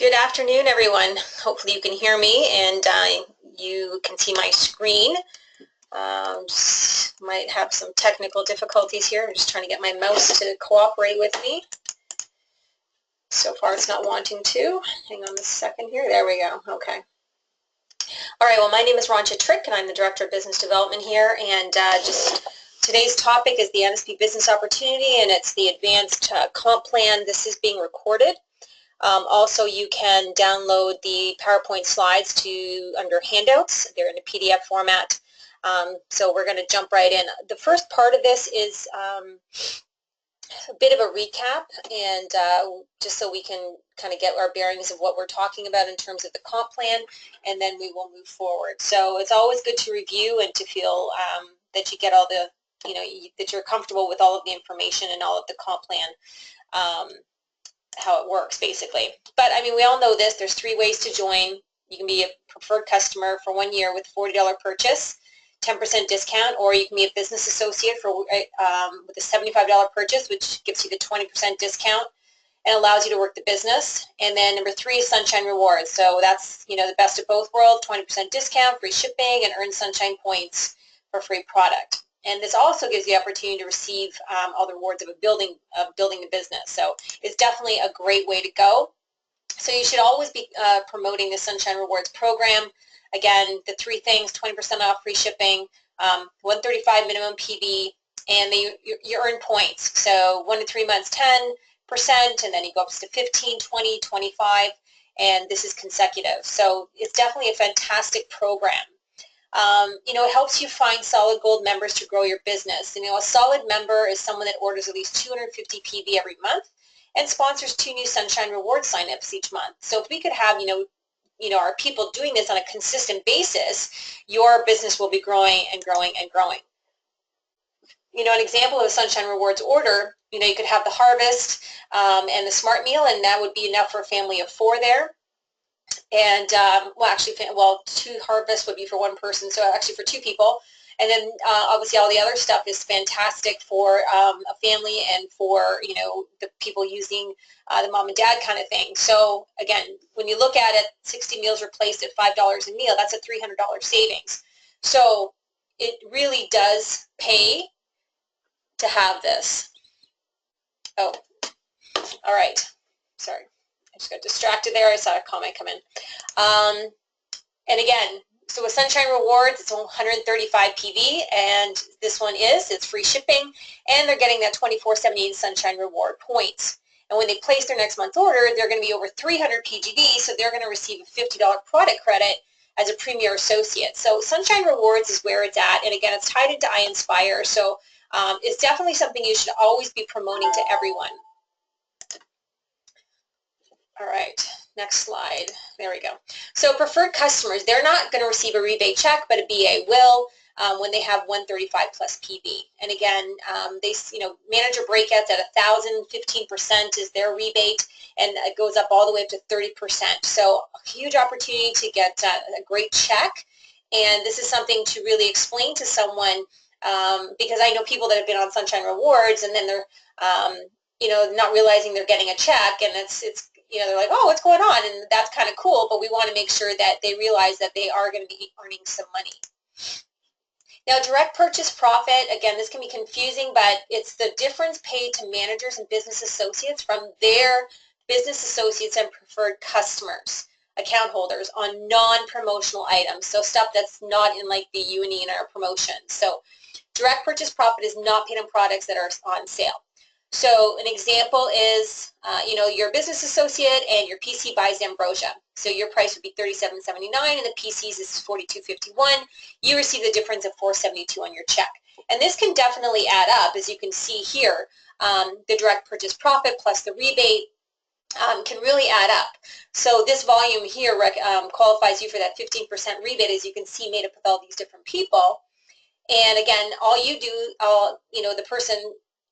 Good afternoon, everyone. Hopefully you can hear me and you can see my screen. Just might have some technical difficulties here. I'm just trying to get my mouse to cooperate with me. So far it's not wanting to. Hang on a second here. There we go. Okay. All right, well, my name is Roncha Trick, and I'm the Director of Business Development here. And just today's topic is the NSP Business Opportunity, and it's the Advanced Comp Plan. This is being recorded. Also, you can download the PowerPoint slides under handouts. They're in a PDF format. So we're going to jump right in. The first part of this is a bit of a recap, and just so we can kind of get our bearings of what we're talking about in terms of the comp plan, and then we will move forward. So it's always good to review and to feel that you get all the, that you're comfortable with all of the information and all of the comp plan. How it works, basically. But I mean, we all know this. There's 3 ways to join. You can be a preferred customer for 1 year with $40 purchase, 10% discount, or you can be a business associate for with a $75 purchase, which gives you the 20% discount and allows you to work the business. And then number 3 is Sunshine Rewards. So that's, the best of both worlds, 20% discount, free shipping, and earn Sunshine points for free product. And this also gives you the opportunity to receive all the rewards of building the business. So it's definitely a great way to go. So you should always be promoting the Sunshine Rewards program. Again, the 3 things: 20% off, free shipping, 135 minimum PV, and you earn points. So 1 to 3 months, 10%, and then you go up to 15, 20, 25, and this is consecutive. So it's definitely a fantastic program. It helps you find solid gold members to grow your business. A solid member is someone that orders at least 250 PV every month and sponsors 2 new Sunshine Rewards signups each month. So if we could have, our people doing this on a consistent basis, your business will be growing and growing and growing. An example of a Sunshine Rewards order, you could have the harvest and the smart meal, and that would be enough for a family of 4 there. And 2 harvests would be for 1 person, so actually for 2 people. And then obviously all the other stuff is fantastic for a family and for the people using the mom and dad kind of thing. So again, when you look at it, 60 meals replaced at $5 a meal, that's a $300 savings. So it really does pay to have this. Oh, all right. Sorry. I just got distracted there. I saw a comment come in. And again, so with Sunshine Rewards, it's 135 PV, and this one it's free shipping, and they're getting that 24.78 Sunshine Reward points. And when they place their next month's order, they're going to be over 300 PGV, so they're going to receive a $50 product credit as a Premier Associate. So Sunshine Rewards is where it's at, and again, it's tied into iInspire, so it's definitely something you should always be promoting to everyone. All right, next slide. There we go. So preferred customers, they're not going to receive a rebate check, but a BA will when they have 135 plus PV. And again, manager breakouts at 1,000, 15% is their rebate, and it goes up all the way up to 30%. So a huge opportunity to get a great check. And this is something to really explain to someone because I know people that have been on Sunshine Rewards, and then they're not realizing they're getting a check, and it's they're like, oh, what's going on? And that's kind of cool, but we want to make sure that they realize that they are going to be earning some money. Now, direct purchase profit, again, this can be confusing, but it's the difference paid to managers and business associates from their business associates and preferred customers, account holders, on non-promotional items, so stuff that's not in like the uni and our promotions. So direct purchase profit is not paid on products that are on sale. So an example is, you're a business associate and your PC buys Ambrosia. So your price would be $37.79 and the PC's is $42.51. You receive the difference of $4.72 on your check. And this can definitely add up, as you can see here. The direct purchase profit plus the rebate can really add up. So this volume here qualifies you for that 15% rebate, as you can see, made up with all these different people. And again, all you do, the person,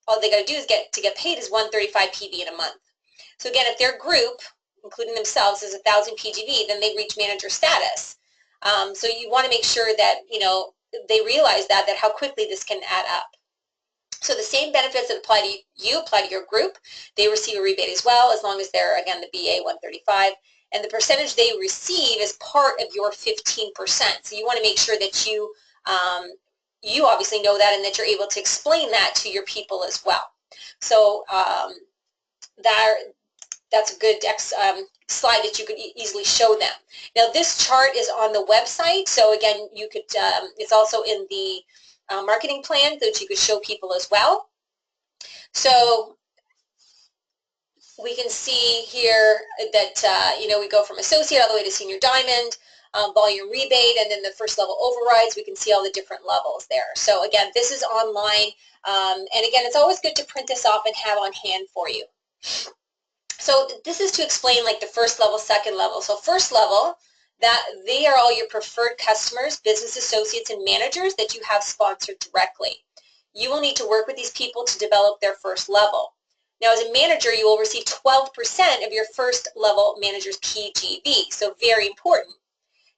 all they got to do is get paid is 135 PV in a month. So again, if their group, including themselves, is 1,000 PGV, then they reach manager status. So you want to make sure that they realize that how quickly this can add up. So the same benefits that apply to you apply to your group. They receive a rebate as well, as long as they're, again, the BA 135. And the percentage they receive is part of your 15%. So you want to make sure that you obviously know that and that you're able to explain that to your people as well. So that's a good slide that you could easily show them. Now this chart is on the website, so again, you could. It's also in the marketing plan that you could show people as well. So we can see here that we go from associate all the way to senior diamond, volume rebate, and then the first level overrides. We can see all the different levels there. So again, this is online, and again, it's always good to print this off and have on hand for you. So this is to explain like the first level, second level. So first level, that they are all your preferred customers, business associates, and managers that you have sponsored directly. You will need to work with these people to develop their first level. Now as a manager, you will receive 12% of your first level manager's PGV, so very important.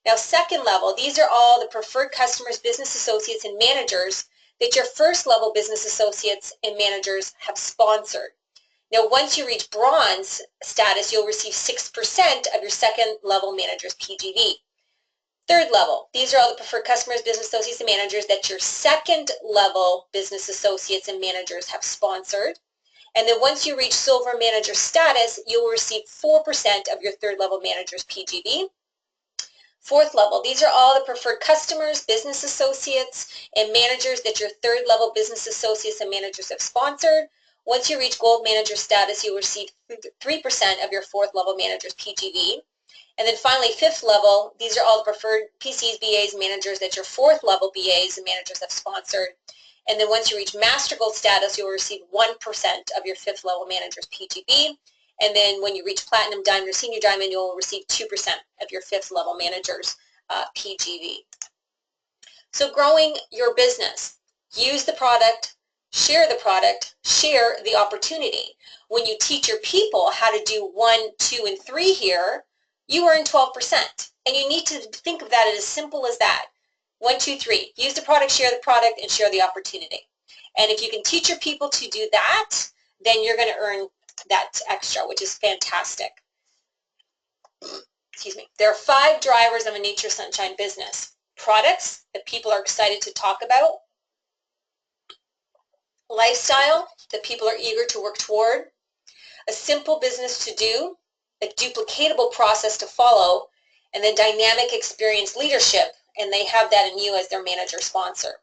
Now second level, these are all the preferred customers, business associates, and managers that your first level business associates and managers have sponsored. Now, once you reach bronze status, you'll receive 6% of your second level manager's PGV. Third level, these are all the preferred customers, business associates, and managers that your second level business associates and managers have sponsored. And then once you reach silver manager status, you'll receive 4% of your third level manager's PGV. Fourth level, these are all the preferred customers, business associates, and managers that your third level business associates and managers have sponsored. Once you reach gold manager status, you'll receive 3% of your fourth level manager's PGV. And then finally, fifth level, these are all the preferred PCs, BAs, managers that your fourth level BAs and managers have sponsored. And then once you reach master gold status, you'll receive 1% of your fifth level manager's PGV. And then when you reach platinum, diamond, or senior diamond, you'll receive 2% of your fifth level manager's PGV. So growing your business, use the product, share the opportunity. When you teach your people how to do 1, 2, and 3 here, you earn 12%. And you need to think of that as simple as that. 1, 2, 3. Use the product, and share the opportunity. And if you can teach your people to do that, then you're going to earn that extra, which is fantastic. Excuse me. There are 5 drivers of a Nature Sunshine business. Products that people are excited to talk about. Lifestyle that people are eager to work toward, a simple business to do, a duplicatable process to follow, and then dynamic experience leadership, and they have that in you as their manager sponsor.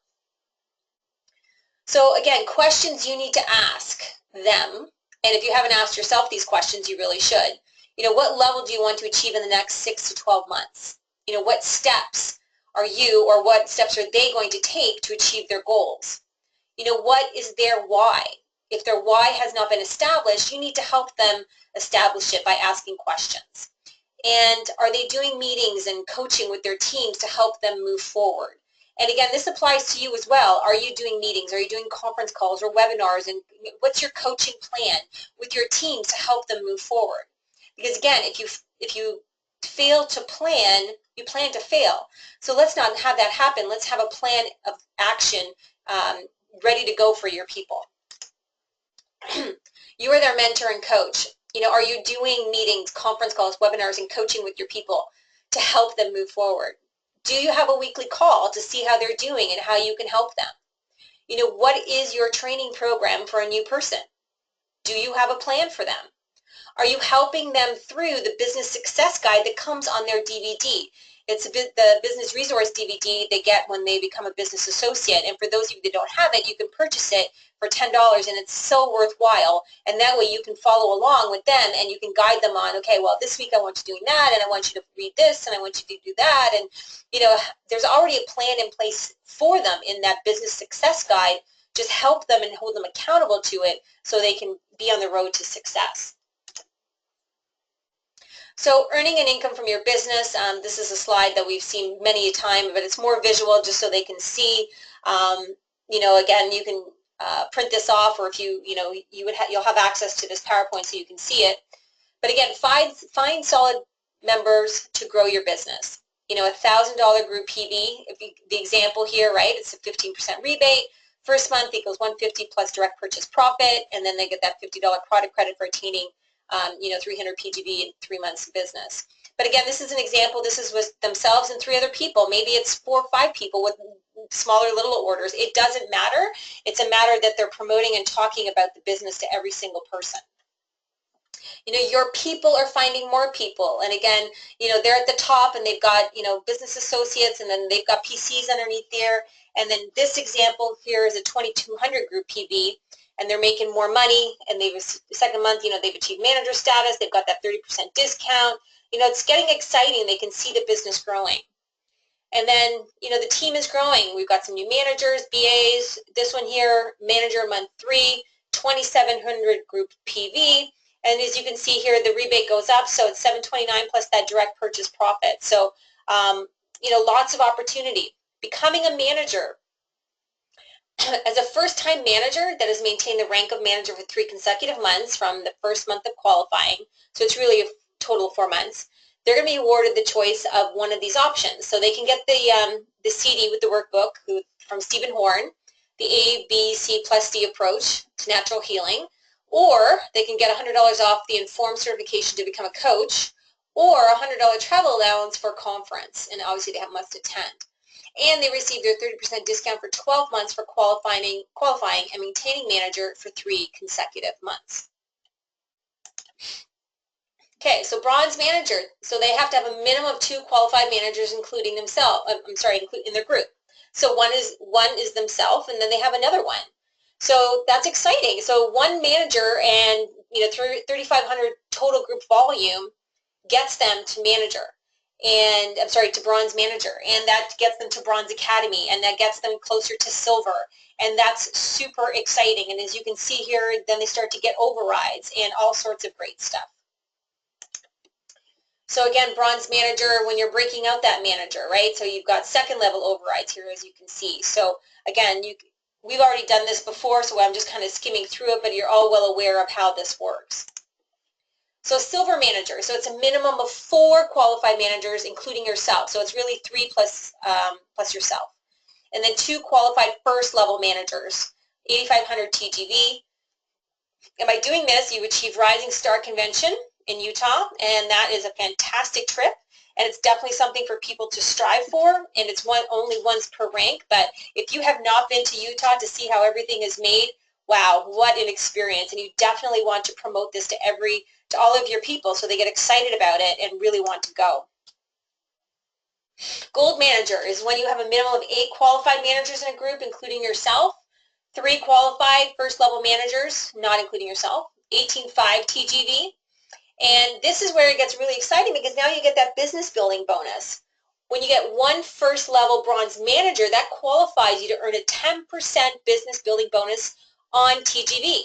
So again, questions you need to ask them, and if you haven't asked yourself these questions, you really should. What level do you want to achieve in the next 6 to 12 months? What steps are you or what steps are they going to take to achieve their goals? What is their why? If their why has not been established, you need to help them establish it by asking questions. And are they doing meetings and coaching with their teams to help them move forward? And again, this applies to you as well. Are you doing meetings? Are you doing conference calls or webinars? And what's your coaching plan with your teams to help them move forward? Because again, if you fail to plan, you plan to fail. So let's not have that happen. Let's have a plan of action ready to go for your people. You are their mentor and coach. Are you doing meetings, conference calls, webinars, and coaching with your people to help them move forward? Do you have a weekly call to see how they're doing and how you can help them? What is your training program for a new person? Do you have a plan for them? Are you helping them through the business success guide that comes on their DVD? It's the business resource DVD they get when they become a business associate. And for those of you that don't have it, you can purchase it for $10, and it's so worthwhile. And that way you can follow along with them and you can guide them on, okay, well, this week I want you doing that, and I want you to read this, and I want you to do that. And, there's already a plan in place for them in that business success guide. Just help them and hold them accountable to it so they can be on the road to success. So earning an income from your business, this is a slide that we've seen many a time, but it's more visual just so they can see. Again, you can print this off, or if you'll have access to this PowerPoint so you can see it. But again, find solid members to grow your business. $1,000 group PV, the example here, right? It's a 15% rebate. First month equals $150 plus direct purchase profit, and then they get that $50 product credit for attaining 300 PGV in 3 months of business. But again, this is an example. This is with themselves and 3 other people. Maybe it's 4 or 5 people with smaller little orders. It doesn't matter. It's a matter that they're promoting and talking about the business to every single person. You know, your people are finding more people. And again, you know, they're at the top and they've got, you know, business associates, and then they've got PCs underneath there. And then this example here is a 2200 group PV, and they're making more money, and they've, the second month, you know, they've achieved manager status. They've got that 30% discount. You know, it's getting exciting. They can see the business growing. And then, you know, the team is growing. We've got some new managers, BAs. This one here, manager month 3, 2700 group PV. And as you can see here, the rebate goes up, so it's $729 plus that direct purchase profit. So, you know, lots of opportunity. Becoming a manager. As a first-time manager that has maintained the rank of manager for 3 consecutive months from the first month of qualifying, so it's really a total of 4 months, they're going to be awarded the choice of one of these options. So they can get the CD with the workbook from Stephen Horn, the A, B, C plus D approach to natural healing, or they can get $100 off the informed certification to become a coach, or a $100 travel allowance for a conference, and obviously they must attend. And they receive their 30% discount for 12 months for qualifying and maintaining manager for 3 consecutive months. Okay, so bronze manager. So they have to have a minimum of 2 qualified managers, including themselves. In their group. So one is themselves, and then they have another one. So that's exciting. So one manager and, you know, 3,500 total group volume gets them to manager. And to bronze manager, and that gets them to bronze academy, and that gets them closer to silver, and that's super exciting. And as you can see here, then they start to get overrides and all sorts of great stuff. So again, bronze manager, when you're breaking out that manager, right? So you've got second level overrides here, as you can see. So again, we've already done this before, so I'm just kind of skimming through it, but you're all well aware of how this works. So silver manager, so it's a minimum of 4 qualified managers, including yourself. So it's really 3 plus yourself. And then 2 qualified first level managers, 8,500 TGV. And by doing this, you achieve Rising Star Convention in Utah, and that is a fantastic trip. And it's definitely something for people to strive for, and it's only once per rank. But if you have not been to Utah to see how everything is made, wow, what an experience. And you definitely want to promote this to all of your people so they get excited about it and really want to go. Gold manager is when you have a minimum of 8 qualified managers in a group, including yourself, 3 qualified first level managers, not including yourself, 18.5 TGV. And this is where it gets really exciting, because now you get that business building bonus. When you get 1 first level bronze manager, that qualifies you to earn a 10% business building bonus on TGV.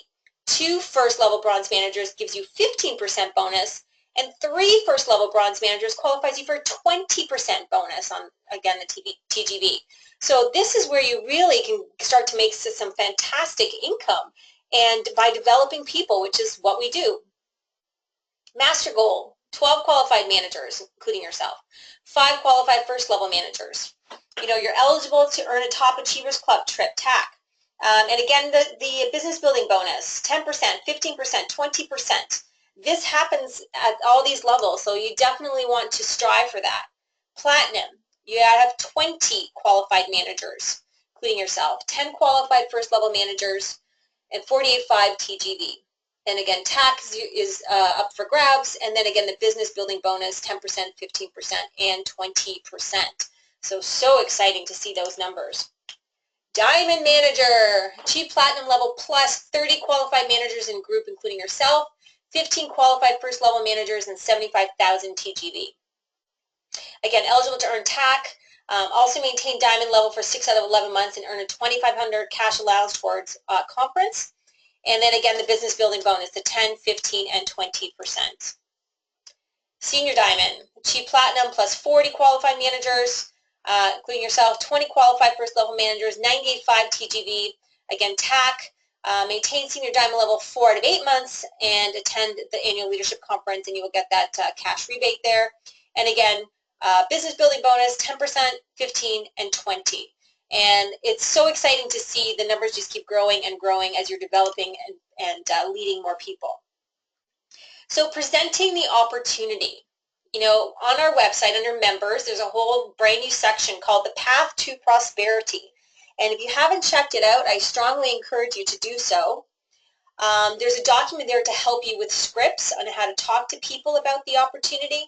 2 first level bronze managers gives you 15% bonus, and 3 first level bronze managers qualifies you for a 20% bonus on, again, the TGV. So this is where you really can start to make some fantastic income, and by developing people, which is what we do. Master goal, 12 qualified managers, including yourself, 5 qualified first level managers. You know, you're eligible to earn a Top Achievers Club trip, TAC. And again, the business building bonus, 10%, 15%, 20%. This happens at all these levels, so you definitely want to strive for that. Platinum, you have 20 qualified managers, including yourself, 10 qualified first level managers, and 48.5 TGV. And again, tax is up for grabs, and then again, the business building bonus, 10%, 15%, and 20%. So exciting to see those numbers. Diamond manager, achieve platinum level plus 30 qualified managers in group, including yourself, 15 qualified first level managers, and 75,000 TGV. Again, eligible to earn TAC. Also maintain diamond level for 6 out of 11 months and earn a 2,500 cash allowance towards conference. And then again, the business building bonus, the 10, 15, and 20%. Senior diamond, achieve platinum plus 40 qualified managers, including yourself, 20 qualified first level managers, 98.5 TGV. Again, TAC, maintain senior diamond level 4 out of 8 months, and attend the annual leadership conference, and you will get that cash rebate there. And again, business building bonus, 10%, 15, and 20. And it's so exciting to see the numbers just keep growing and growing as you're developing and leading more people. So presenting the opportunity. you know, on our website under members, there's a whole brand new section called the Path to Prosperity. And if you haven't checked it out, I strongly encourage you to do so. There's a document there to help you with scripts on how to talk to people about the opportunity.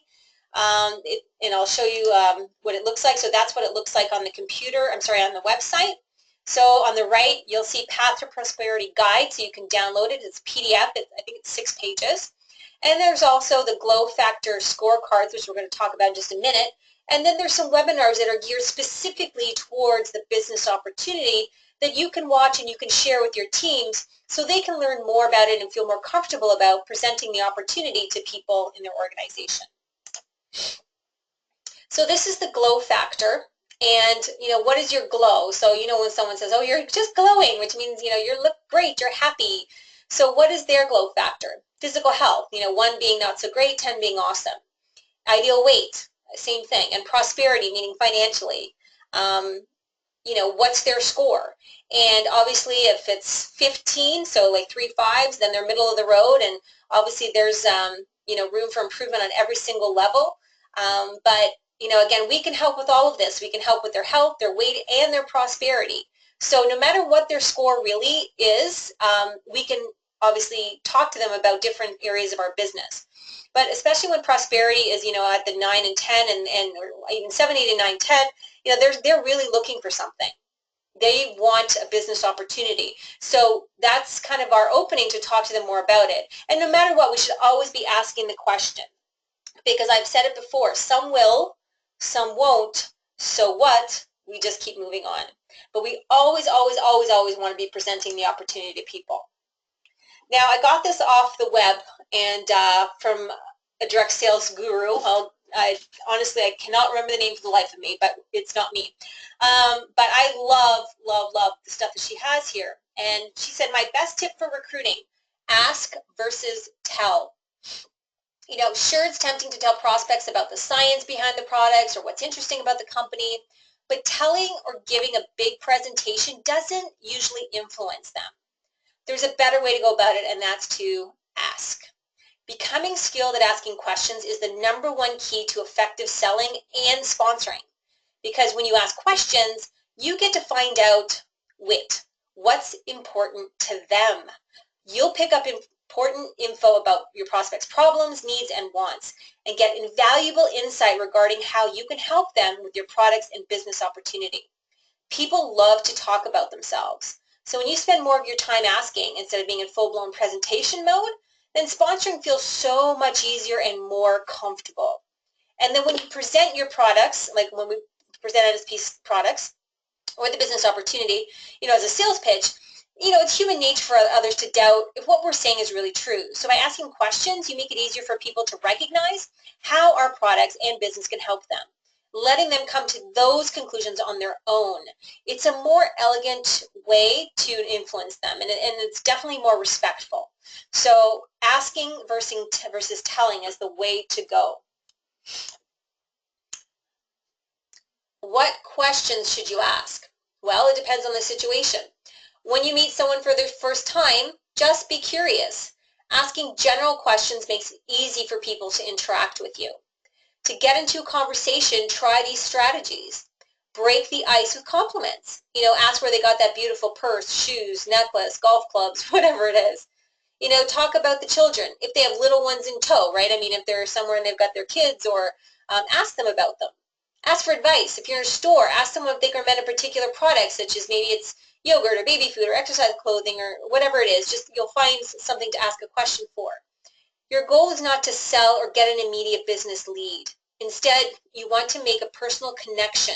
And I'll show you what it looks like. So that's what it looks like on the computer, I'm sorry, on the website. So on the right, you'll see Path to Prosperity Guide, so you can download it. It's PDF. I think it's 6 pages. And there's also the Glow Factor scorecards, which we're going to talk about in just a minute. And then there's some webinars that are geared specifically towards the business opportunity that you can watch and you can share with your teams so they can learn more about it and feel more comfortable about presenting the opportunity to people in their organization. So this is the Glow Factor. And, you know, what is your glow? So, you know, when someone says, oh, you're just glowing, which means, you know, you look great, you're happy. So what is their glow factor? Physical health, you know, 1 being not so great, 10 being awesome. Ideal weight, same thing. And prosperity, meaning financially. You know, what's their score? And obviously if it's 15, so like 3 5s, then they're middle of the road. And obviously there's, you know, room for improvement on every single level. But, you know, again, we can help with all of this. We can help with their health, their weight, and their prosperity. So no matter what their score really is, we can obviously talk to them about different areas of our business. But especially when prosperity is, you know, at the 9 and 10 and or even 7, 8, and 9, 10, you know, they're really looking for something. They want a business opportunity. So that's kind of our opening to talk to them more about it. And no matter what, we should always be asking the question. Because I've said it before, some will, some won't, so what? We just keep moving on. But we always, always, always, always want to be presenting the opportunity to people. Now, I got this off the web and from a direct sales guru. Honestly, I cannot remember the name for the life of me, but it's not me. But I love, love, love the stuff that she has here. And she said, my best tip for recruiting, ask versus tell. You know, sure, it's tempting to tell prospects about the science behind the products or what's interesting about the company, but telling or giving a big presentation doesn't usually influence them. There's a better way to go about it, and that's to ask. Becoming skilled at asking questions is the #1 key to effective selling and sponsoring. Because when you ask questions, you get to find out what's important to them. You'll pick up important info about your prospects' problems, needs, and wants, and get invaluable insight regarding how you can help them with your products and business opportunity. People love to talk about themselves. So when you spend more of your time asking instead of being in full-blown presentation mode, then sponsoring feels so much easier and more comfortable. And then when you present your products, like when we present NSP products or the business opportunity, you know, as a sales pitch, you know, it's human nature for others to doubt if what we're saying is really true. So by asking questions, you make it easier for people to recognize how our products and business can help them, letting them come to those conclusions on their own. It's a more elegant way to influence them, and it's definitely more respectful. So asking versus telling is the way to go. What questions should you ask? Well, it depends on the situation. When you meet someone for the first time, just be curious. Asking general questions makes it easy for people to interact with you. To get into a conversation, try these strategies. Break the ice with compliments. You know, ask where they got that beautiful purse, shoes, necklace, golf clubs, whatever it is. You know, talk about the children. If they have little ones in tow, right? I mean, if they're somewhere and they've got their kids, or ask them about them. Ask for advice. If you're in a store, ask them if they can recommend a particular product, such as maybe it's yogurt or baby food or exercise clothing or whatever it is. Just you'll find something to ask a question for. Your goal is not to sell or get an immediate business lead. Instead, you want to make a personal connection,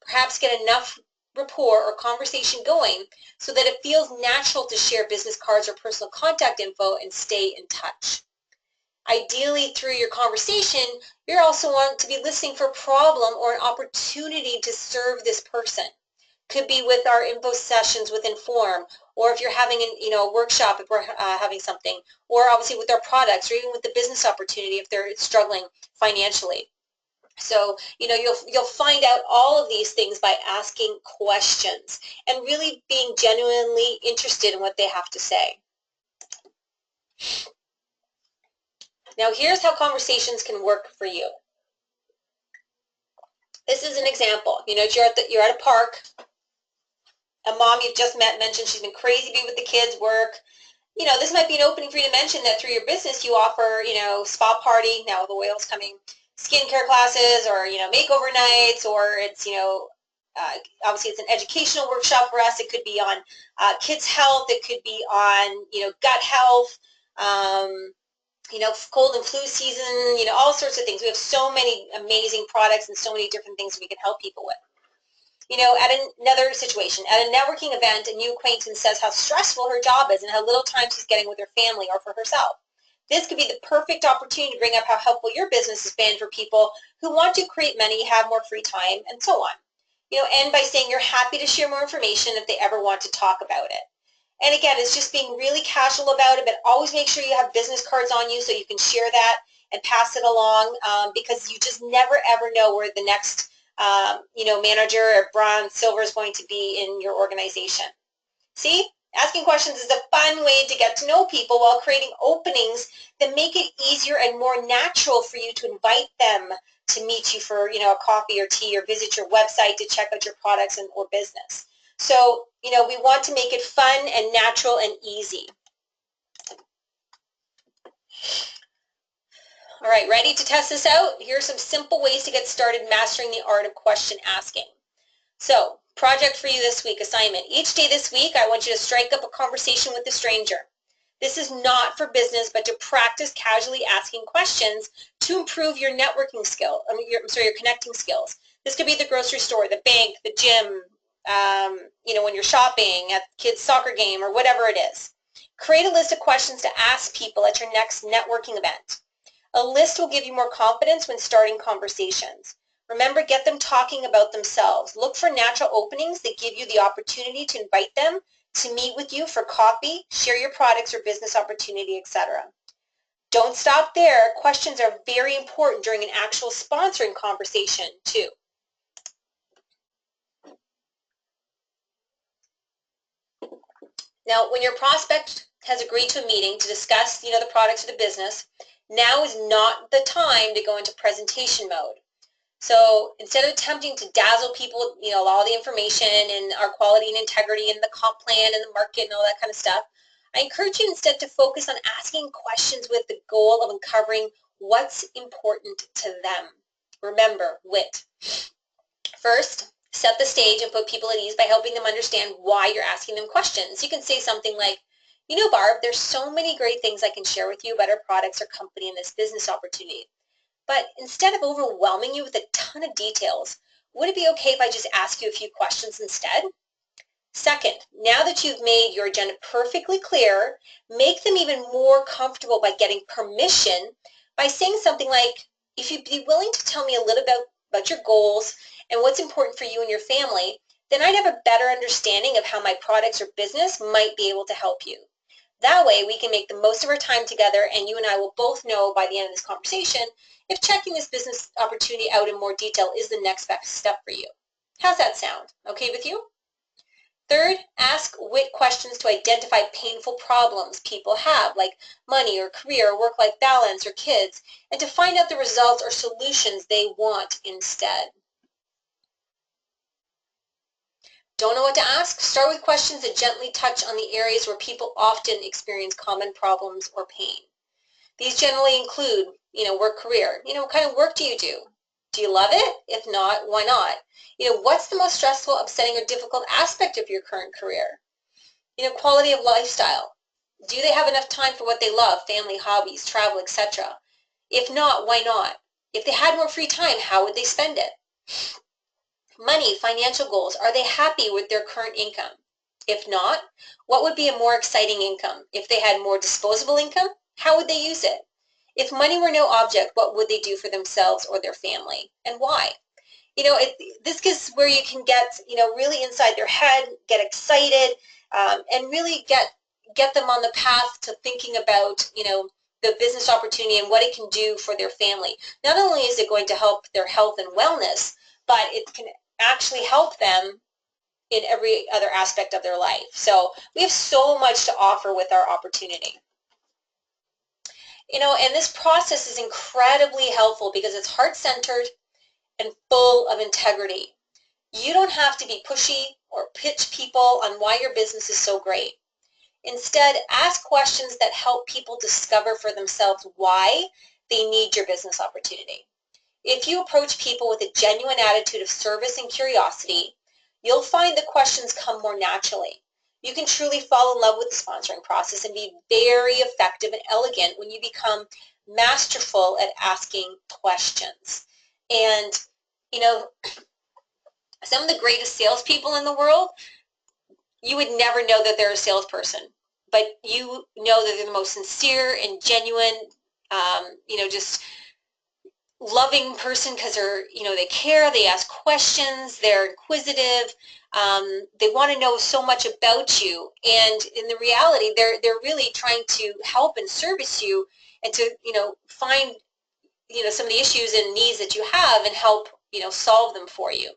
perhaps get enough rapport or conversation going so that it feels natural to share business cards or personal contact info and stay in touch. Ideally, through your conversation, you also want to be listening for a problem or an opportunity to serve this person. Could be with our info sessions with Inform, or if you're having a workshop, if we're having something, or obviously with our products, or even with the business opportunity if they're struggling financially. So, you know, you'll find out all of these things by asking questions and really being genuinely interested in what they have to say. Now here's how conversations can work for you. This is an example. You know, you're at a park. A mom you've just met mentioned she's been crazy busy with the kids' work. You know, this might be an opening for you to mention that through your business you offer, you know, spa party, now the oil's coming, skincare classes, or, you know, makeover nights, or it's, you know, obviously it's an educational workshop for us. It could be on kids' health. It could be on, you know, gut health, you know, cold and flu season, you know, all sorts of things. We have so many amazing products and so many different things we can help people with. You know, at another situation, at a networking event, a new acquaintance says how stressful her job is and how little time she's getting with her family or for herself. This could be the perfect opportunity to bring up how helpful your business has been for people who want to create money, have more free time, and so on. You know, end by saying you're happy to share more information if they ever want to talk about it. And again, it's just being really casual about it, but always make sure you have business cards on you so you can share that and pass it along, because you just never ever know where the next you know, manager or bronze, silver is going to be in your organization. See, asking questions is a fun way to get to know people while creating openings that make it easier and more natural for you to invite them to meet you for, you know, a coffee or tea, or visit your website to check out your products or business. So, you know, we want to make it fun and natural and easy. All right, ready to test this out? Here are some simple ways to get started mastering the art of question asking. So, project for you this week, assignment. Each day this week, I want you to strike up a conversation with a stranger. This is not for business, but to practice casually asking questions to improve your networking skill. Your connecting skills. This could be the grocery store, the bank, the gym, you know, when you're shopping, at the kids' soccer game, or whatever it is. Create a list of questions to ask people at your next networking event. A list will give you more confidence when starting conversations. Remember, get them talking about themselves. Look for natural openings that give you the opportunity to invite them to meet with you for coffee, share your products or business opportunity, etc. Don't stop there. Questions are very important during an actual sponsoring conversation, too. Now, when your prospect has agreed to a meeting to discuss, you know, the products or the business, now is not the time to go into presentation mode. So instead of attempting to dazzle people with, you know, all the information and our quality and integrity and the comp plan and the market and all that kind of stuff, I encourage you instead to focus on asking questions with the goal of uncovering what's important to them. Remember, WIT. First, set the stage and put people at ease by helping them understand why you're asking them questions. You can say something like, you know, Barb, there's so many great things I can share with you about our products or company and this business opportunity. But instead of overwhelming you with a ton of details, would it be okay if I just ask you a few questions instead? Second, now that you've made your agenda perfectly clear, make them even more comfortable by getting permission by saying something like, if you'd be willing to tell me a little about your goals and what's important for you and your family, then I'd have a better understanding of how my products or business might be able to help you. That way we can make the most of our time together, and you and I will both know by the end of this conversation if checking this business opportunity out in more detail is the next best step for you. How's that sound? Okay with you? Third, ask WIT questions to identify painful problems people have, like money or career, or work-life balance, or kids, and to find out the results or solutions they want instead. Don't know what to ask? Start with questions that gently touch on the areas where people often experience common problems or pain. These generally include, you know, work, career. You know, what kind of work do you do? Do you love it? If not, why not? You know, what's the most stressful, upsetting, or difficult aspect of your current career? You know, quality of lifestyle. Do they have enough time for what they love, family, hobbies, travel, etc.? If not, why not? If they had more free time, how would they spend it? Money, financial goals. Are they happy with their current income? If not, what would be a more exciting income? If they had more disposable income, how would they use it? If money were no object, what would they do for themselves or their family, and why? You know, this is where you can get, you know, really inside their head, get excited, and really get them on the path to thinking about, you know, the business opportunity and what it can do for their family. Not only is it going to help their health and wellness, but it can actually help them in every other aspect of their life. So we have so much to offer with our opportunity. And this process is incredibly helpful because it's heart-centered and full of integrity. You don't have to be pushy or pitch people on why your business is so great. Instead, ask questions that help people discover for themselves why they need your business opportunity. If you approach people with a genuine attitude of service and curiosity, you'll find the questions come more naturally. You can truly fall in love with the sponsoring process and be very effective and elegant when you become masterful at asking questions. And, you know, some of the greatest salespeople in the world, you would never know that they're a salesperson, but you know that they're the most sincere and genuine, just loving person because they care, they ask questions, they're inquisitive, they want to know so much about you, and in the reality, they're really trying to help and service you and to, find, some of the issues and needs that you have and help, solve them for you.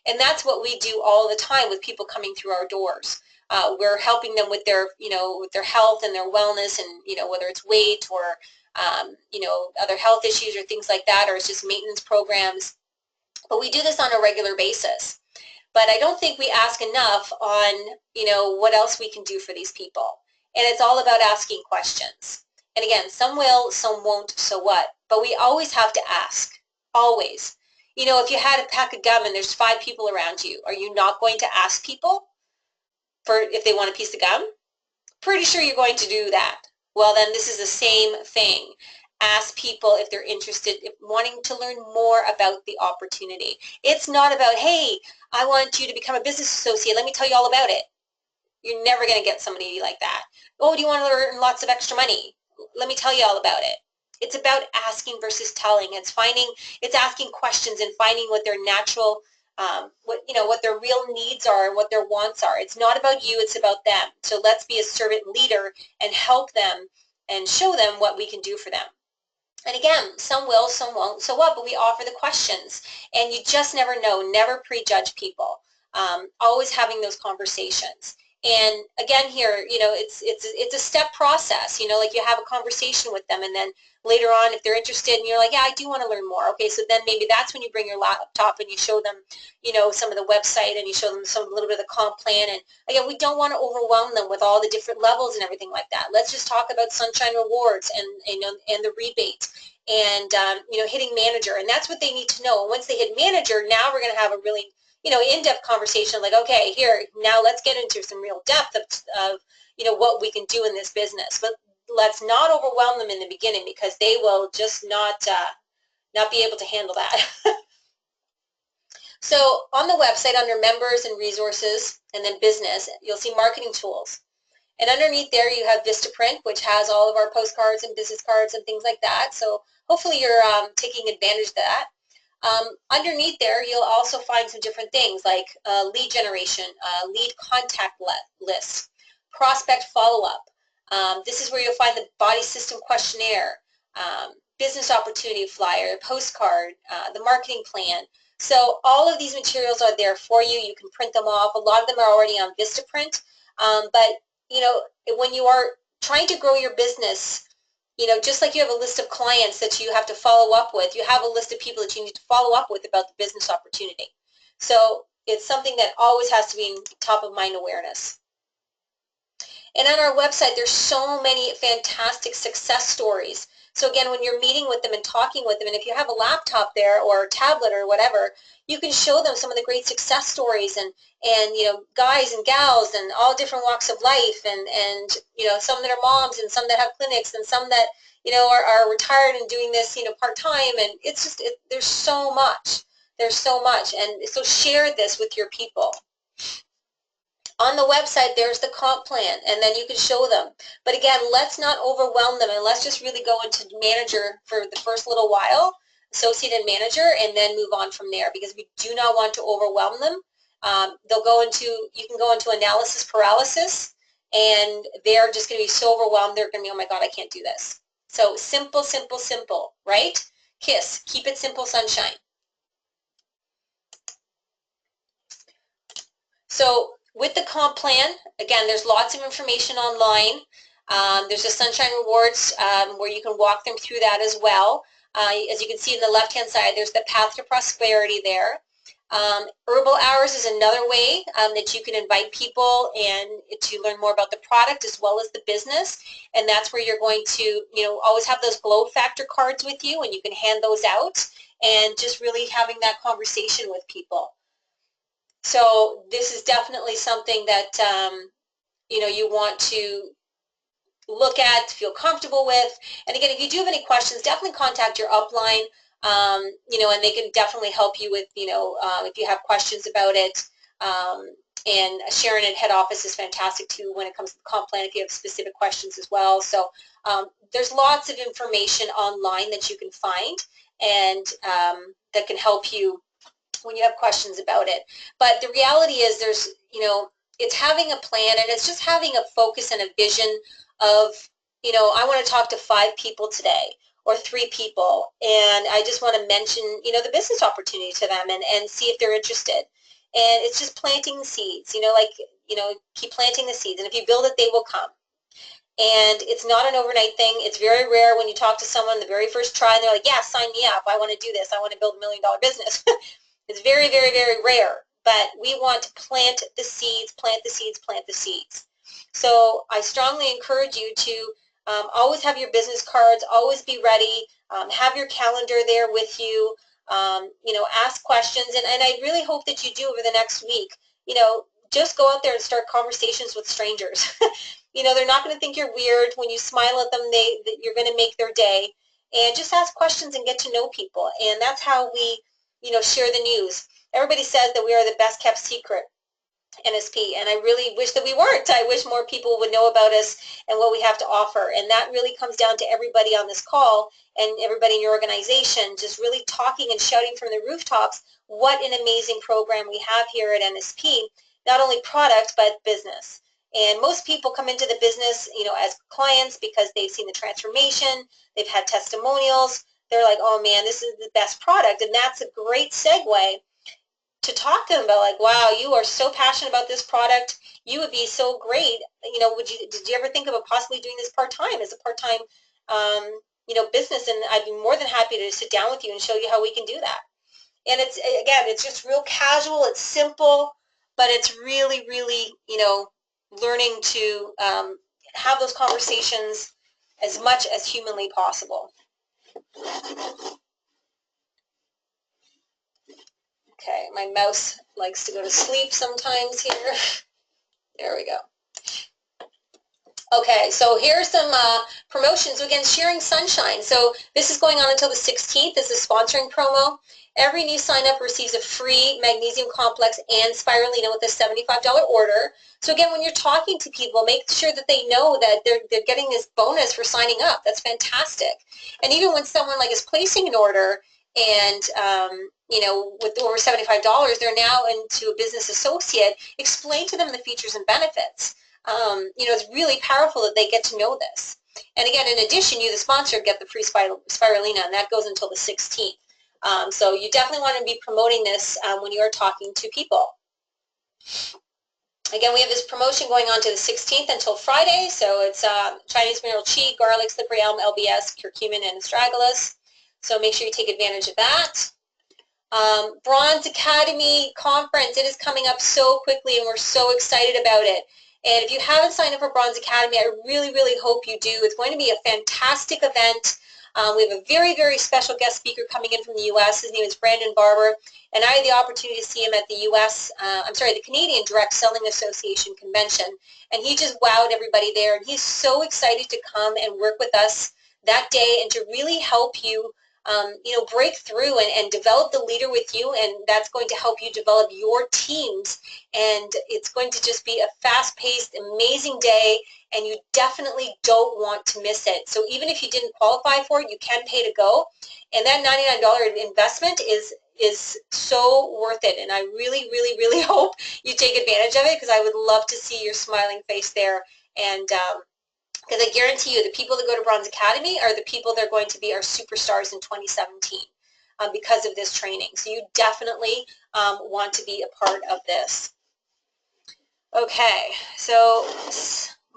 And that's what we do all the time with people coming through our doors. We're helping them with their, with their health and their wellness, and, whether it's weight or other health issues or things like that, or it's just maintenance programs. But we do this on a regular basis. But I don't think we ask enough on, what else we can do for these people. And it's all about asking questions. And again, some will, some won't, so what? But we always have to ask, always. If you had a pack of gum and there's 5 people around you, are you not going to ask people for if they want a piece of gum? Pretty sure you're going to do that. Well, then this is the same thing. Ask people if they're interested, if wanting to learn more about the opportunity. It's not about, hey, I want you to become a business associate. Let me tell you all about it. You're never going to get somebody like that. Oh, do you want to earn lots of extra money? Let me tell you all about it. It's about asking versus telling. It's asking questions and finding what their natural, what their real needs are and what their wants are. It's not about you, it's about them. So let's be a servant leader and help them and show them what we can do for them. And again, some will, some won't, so what? But we offer the questions. And you just never know. Never prejudge people. Always having those conversations. And again here, it's a step process. Like you have a conversation with them, and then later on, if they're interested and you're like, yeah, I do want to learn more. Okay, so then maybe that's when you bring your laptop and you show them, some of the website, and you show them a little bit of the comp plan. And again, we don't want to overwhelm them with all the different levels and everything like that. Let's just talk about Sunshine Rewards and the rebate and hitting manager, and that's what they need to know. And once they hit manager, now we're going to have a really in-depth conversation, like, okay, here, now let's get into some real depth of what we can do in this business. But let's not overwhelm them in the beginning, because they will just not be able to handle that. So on the website, under members and resources, and then business, you'll see marketing tools. And underneath there, you have Vistaprint, which has all of our postcards and business cards and things like that. So hopefully you're taking advantage of that. Underneath there, you'll also find some different things like lead generation, lead contact list, prospect follow-up. This is where you'll find the body system questionnaire, business opportunity flyer, postcard, the marketing plan. So all of these materials are there for you. You can print them off. A lot of them are already on Vistaprint. But when you are trying to grow your business, just like you have a list of clients that you have to follow up with, you have a list of people that you need to follow up with about the business opportunity. So it's something that always has to be in top of mind awareness. And on our website, there's so many fantastic success stories. So again, when you're meeting with them and talking with them, and if you have a laptop there or a tablet or whatever, you can show them some of the great success stories and guys and gals and all different walks of life, and some that are moms and some that have clinics and some that are retired and doing this part-time, and it's just there's so much. There's so much, and so share this with your people. On the website, there's the comp plan, and then you can show them. But again, let's not overwhelm them, and let's just really go into manager for the first little while, associate and manager, and then move on from there, because we do not want to overwhelm them. You can go into analysis paralysis, and they're just going to be so overwhelmed, they're going to be, oh my God, I can't do this. So simple, simple, simple, right? KISS, keep it simple, sunshine. So with the comp plan, again, there's lots of information online. There's a Sunshine Rewards where you can walk them through that as well. As you can see in the left-hand side, there's the Path to Prosperity there. Herbal Hours is another way that you can invite people and to learn more about the product as well as the business. And that's where you're going to, you know, always have those glow factor cards with you, and you can hand those out and just really having that conversation with people. So this is definitely something that, you know, you want to look at, feel comfortable with. And again, if you do have any questions, definitely contact your upline, you know, and they can definitely help you with, you know, if you have questions about it. And Sharon at head office is fantastic too when it comes to the comp plan if you have specific questions as well. So there's lots of information online that you can find and that can help you when you have questions about it. But the reality is there's, you know, it's having a plan, and it's just having a focus and a vision of, you know, I want to talk to 5 people today or 3 people, and I just want to mention, you know, the business opportunity to them and see if they're interested. And it's just planting the seeds, you know, like, you know, keep planting the seeds, and if you build it, they will come. And it's not an overnight thing. It's very rare when you talk to someone the very first try and they're like, yeah, sign me up. I want to do this. I want to build $1 million business. It's very, very, very rare. But we want to plant the seeds, plant the seeds, plant the seeds. So I strongly encourage you to always have your business cards, always be ready, have your calendar there with you, you know, ask questions. And I really hope that you do over the next week, you know, just go out there and start conversations with strangers. You know, they're not going to think you're weird. When you smile at them, you're going to make their day. And just ask questions and get to know people. And that's how we, you know, share the news. Everybody says that we are the best kept secret, NSP, and I really wish that we weren't. I wish more people would know about us and what we have to offer. And that really comes down to everybody on this call and everybody in your organization just really talking and shouting from the rooftops what an amazing program we have here at NSP, not only product, but business. And most people come into the business, you know, as clients because they've seen the transformation, they've had testimonials, they're like, oh man, this is the best product. And that's a great segue to talk to them about, like, wow, you are so passionate about this product. You would be so great. You know, did you ever think about possibly doing this part-time as a part-time, you know, business? And I'd be more than happy to sit down with you and show you how we can do that. And it's, again, it's just real casual. It's simple, but it's really, really, you know, learning to have those conversations as much as humanly possible. Okay, my mouse likes to go to sleep sometimes here. There we go. Okay, so here's some promotions. Again, Sharing Sunshine. So this is going on until the 16th. This is sponsoring promo. Every new sign-up receives a free magnesium complex and spirulina with a $75 order. So again, when you're talking to people, make sure that they know that they're getting this bonus for signing up. That's fantastic. And even when someone like is placing an order and you know, with over $75, they're now into a business associate, explain to them the features and benefits. You know, it's really powerful that they get to know this. And again, in addition, you, the sponsor, get the free spirulina, and that goes until the 16th. So you definitely want to be promoting this when you are talking to people. Again, we have this promotion going on to the 16th until Friday. So it's Chinese mineral qi, garlic, slippery elm, LBS, curcumin, and astragalus. So make sure you take advantage of that. Bronze Academy Conference, it is coming up so quickly, and we're so excited about it. And if you haven't signed up for Bronze Academy, I really, really hope you do. It's going to be a fantastic event. We have a very, very special guest speaker coming in from the U.S. His name is Brandon Barber, and I had the opportunity to see him at the the Canadian Direct Selling Association convention, and he just wowed everybody there, and he's so excited to come and work with us that day and to really help you you know, break through and develop the leader with you, and that's going to help you develop your teams, and it's going to just be a fast-paced, amazing day, and you definitely don't want to miss it. So even if you didn't qualify for it, you can pay to go, and that $99 investment is so worth it, and I really, really, really hope you take advantage of it, because I would love to see your smiling face there. And because I guarantee you, the people that go to Bronze Academy are the people that are going to be our superstars in 2017 because of this training. So you definitely want to be a part of this. Okay, so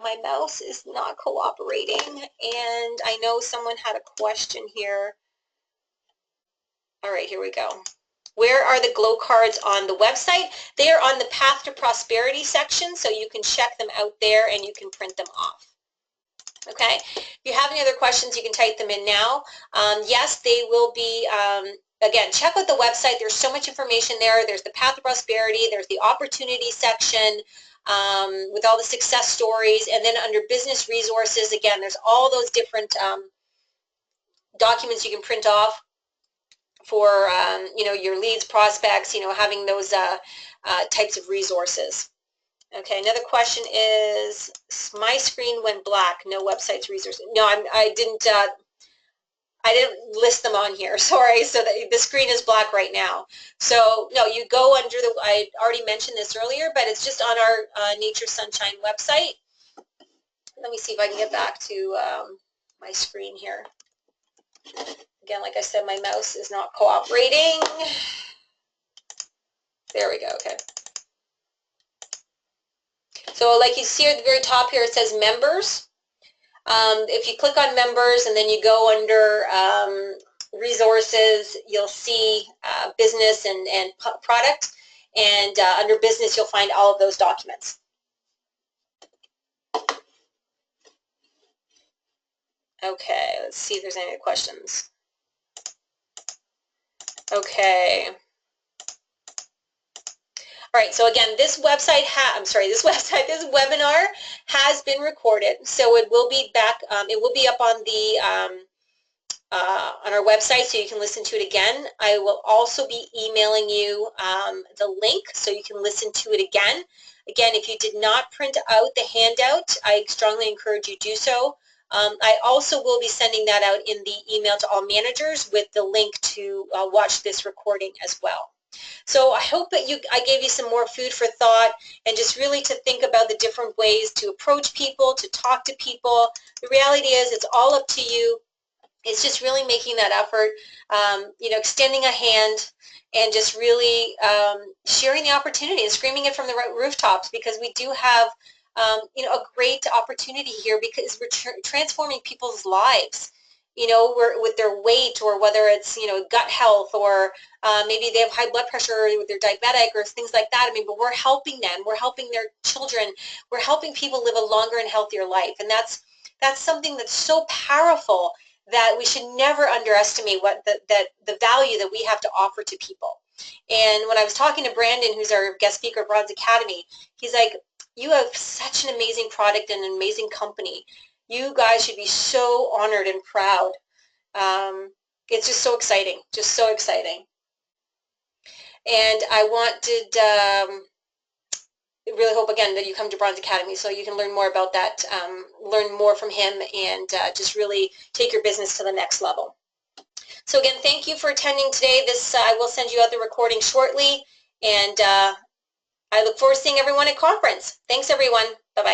my mouse is not cooperating, and I know someone had a question here. All right, here we go. Where are the glow cards on the website? They are on the Path to Prosperity section, so you can check them out there and you can print them off. Okay, if you have any other questions, you can type them in now. Yes, they will be, again, check out the website. There's so much information there. There's the Path to Prosperity. There's the Opportunity section with all the success stories. And then under Business Resources, again, there's all those different documents you can print off for, you know, your leads, prospects, you know, having those types of resources. Okay, another question is, my screen went black, no websites, resources. No, I didn't list them on here, sorry, so the screen is black right now. So, no, you go under the, I already mentioned this earlier, but it's just on our Nature Sunshine website. Let me see if I can get back to my screen here. Again, like I said, my mouse is not cooperating. There we go, okay. So like you see at the very top here, it says members. If you click on members and then you go under resources, you'll see business and product. And under business, you'll find all of those documents. Okay, let's see if there's any questions. Okay. All right, so again, this website, this webinar has been recorded, so it will be back, it will be up on the, on our website, so you can listen to it again. I will also be emailing you the link, so you can listen to it again. Again, if you did not print out the handout, I strongly encourage you to do so. I also will be sending that out in the email to all managers with the link to watch this recording as well. So I hope that I gave you some more food for thought and just really to think about the different ways to approach people, to talk to people. The reality is it's all up to you. It's just really making that effort, you know, extending a hand and just really sharing the opportunity and screaming it from the rooftops, because we do have, you know, a great opportunity here because we're transforming people's lives. You know, with their weight, or whether it's, you know, gut health, or maybe they have high blood pressure, or they're diabetic, or things like that. I mean, but we're helping them. We're helping their children. We're helping people live a longer and healthier life. And that's something that's so powerful that we should never underestimate what the value that we have to offer to people. And when I was talking to Brandon, who's our guest speaker at Bronze Academy, he's like, you have such an amazing product and an amazing company. You guys should be so honored and proud. It's just so exciting, just so exciting. And I wanted, really hope, again, that you come to Bronze Academy so you can learn more about that, learn more from him, and just really take your business to the next level. So again, thank you for attending today. This I will send you out the recording shortly, and I look forward to seeing everyone at conference. Thanks, everyone. Bye-bye.